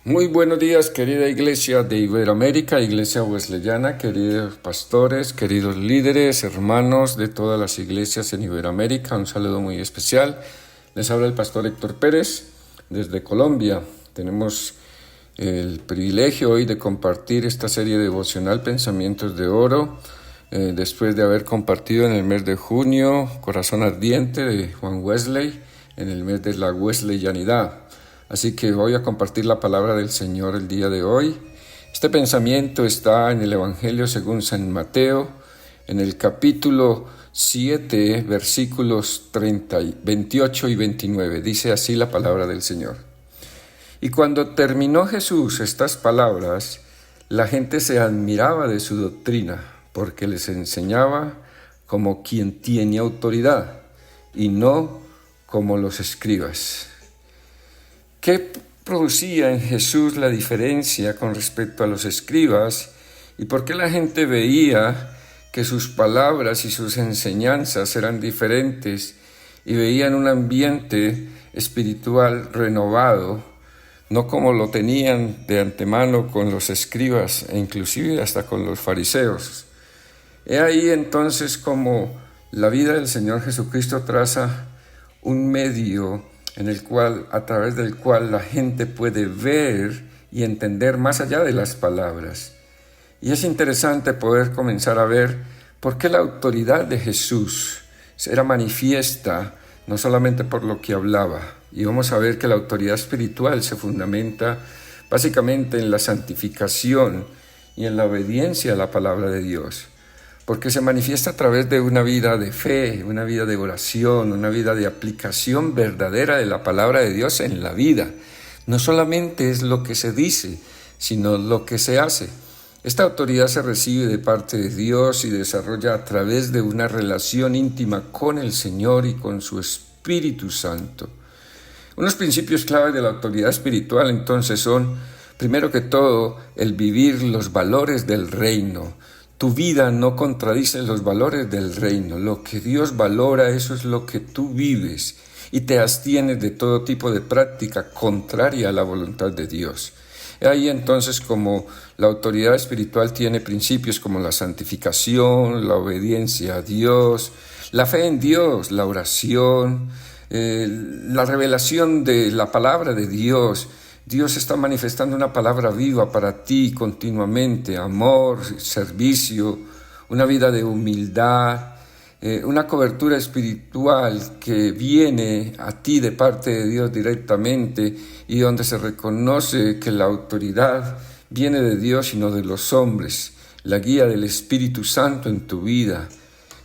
Muy buenos días, querida iglesia de Iberoamérica, iglesia wesleyana, queridos pastores, queridos líderes, hermanos de todas las iglesias en Iberoamérica. Un saludo muy especial. Les habla el pastor Héctor Pérez desde Colombia. Tenemos el privilegio hoy de compartir esta serie devocional Pensamientos de Oro, después de haber compartido en el mes de junio Corazón Ardiente de Juan Wesley, en el mes de la Wesleyanidad. Así que voy a compartir la palabra del Señor el día de hoy. Este pensamiento está en el Evangelio según San Mateo, en el capítulo 7, versículos 28 y 29. Dice así la palabra del Señor. Y cuando terminó Jesús estas palabras, la gente se admiraba de su doctrina, porque les enseñaba como quien tiene autoridad, y no como los escribas. ¿Qué producía en Jesús la diferencia con respecto a los escribas? ¿Y por qué la gente veía que sus palabras y sus enseñanzas eran diferentes y veían un ambiente espiritual renovado, no como lo tenían de antemano con los escribas e inclusive hasta con los fariseos? He ahí entonces como la vida del Señor Jesucristo traza un medio a través del cual la gente puede ver y entender más allá de las palabras. Y es interesante poder comenzar a ver por qué la autoridad de Jesús era manifiesta no solamente por lo que hablaba. Y vamos a ver que la autoridad espiritual se fundamenta básicamente en la santificación y en la obediencia a la palabra de Dios, porque se manifiesta a través de una vida de fe, una vida de oración, una vida de aplicación verdadera de la palabra de Dios en la vida. No solamente es lo que se dice, sino lo que se hace. Esta autoridad se recibe de parte de Dios y desarrolla a través de una relación íntima con el Señor y con su Espíritu Santo. Unos principios claves de la autoridad espiritual entonces son, primero que todo, el vivir los valores del reino. Tu vida no contradice los valores del reino. Lo que Dios valora, eso es lo que tú vives, y te abstienes de todo tipo de práctica contraria a la voluntad de Dios. Ahí entonces como la autoridad espiritual tiene principios como la santificación, la obediencia a Dios, la fe en Dios, la oración, la revelación de la palabra de Dios. Dios está manifestando una palabra viva para ti continuamente, amor, servicio, una vida de humildad, una cobertura espiritual que viene a ti de parte de Dios directamente y donde se reconoce que la autoridad viene de Dios y no de los hombres, la guía del Espíritu Santo en tu vida.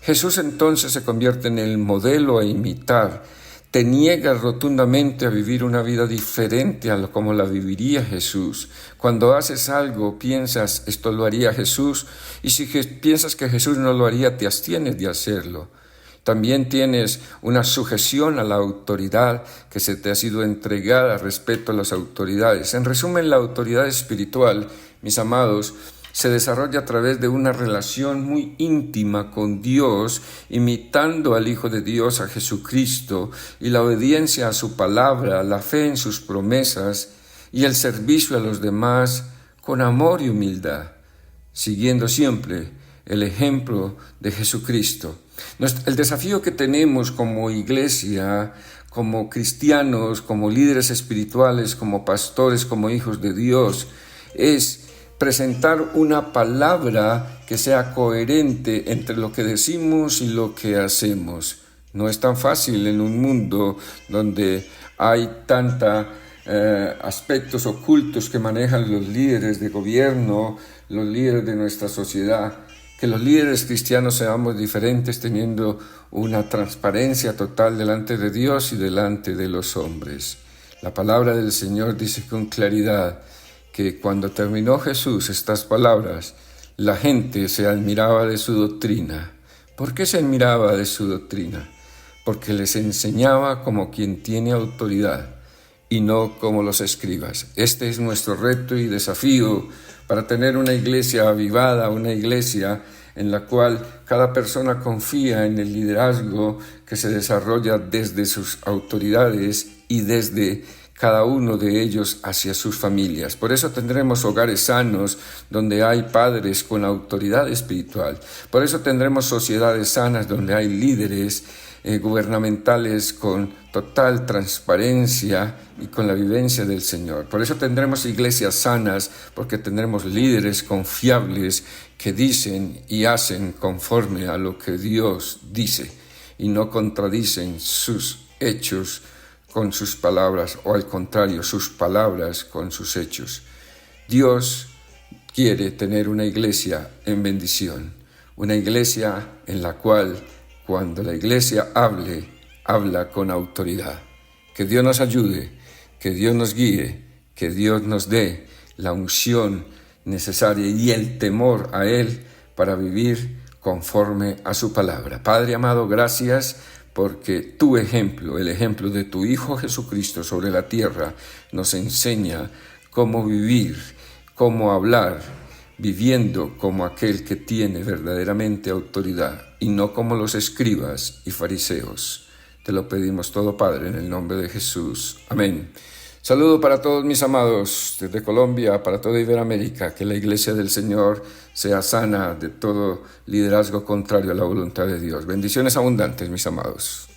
Jesús entonces se convierte en el modelo a imitar. Te niegas rotundamente a vivir una vida diferente a como la viviría Jesús. Cuando haces algo, piensas, esto lo haría Jesús, y si piensas que Jesús no lo haría, te abstienes de hacerlo. También tienes una sujeción a la autoridad que se te ha sido entregada respecto a las autoridades. En resumen, la autoridad espiritual, mis amados, se desarrolla a través de una relación muy íntima con Dios, imitando al Hijo de Dios, a Jesucristo, y la obediencia a su palabra, la fe en sus promesas y el servicio a los demás con amor y humildad, siguiendo siempre el ejemplo de Jesucristo. El desafío que tenemos como iglesia, como cristianos, como líderes espirituales, como pastores, como hijos de Dios, es presentar una palabra que sea coherente entre lo que decimos y lo que hacemos. No es tan fácil en un mundo donde hay tantos aspectos ocultos que manejan los líderes de gobierno, los líderes de nuestra sociedad, que los líderes cristianos seamos diferentes teniendo una transparencia total delante de Dios y delante de los hombres. La palabra del Señor dice con claridad que cuando terminó Jesús estas palabras, la gente se admiraba de su doctrina. ¿Por qué se admiraba de su doctrina? Porque les enseñaba como quien tiene autoridad y no como los escribas. Este es nuestro reto y desafío para tener una iglesia avivada, una iglesia en la cual cada persona confía en el liderazgo que se desarrolla desde sus autoridades y desde cada uno de ellos hacia sus familias. Por eso tendremos hogares sanos donde hay padres con autoridad espiritual. Por eso tendremos sociedades sanas donde hay líderes gubernamentales con total transparencia y con la vivencia del Señor. Por eso tendremos iglesias sanas, porque tendremos líderes confiables que dicen y hacen conforme a lo que Dios dice y no contradicen sus hechos con sus palabras, o al contrario, sus palabras con sus hechos. Dios quiere tener una iglesia en bendición, una iglesia en la cual cuando la iglesia habla con autoridad. Que Dios nos ayude, que Dios nos guíe, que Dios nos dé la unción necesaria y el temor a Él para vivir conforme a su palabra. Padre amado, gracias porque tu ejemplo, el ejemplo de tu Hijo Jesucristo sobre la tierra, nos enseña cómo vivir, cómo hablar, viviendo como aquel que tiene verdaderamente autoridad y no como los escribas y fariseos. Te lo pedimos todo, Padre, en el nombre de Jesús. Amén. Saludo para todos mis amados desde Colombia, para toda Iberoamérica, que la iglesia del Señor sea sana de todo liderazgo contrario a la voluntad de Dios. Bendiciones abundantes, mis amados.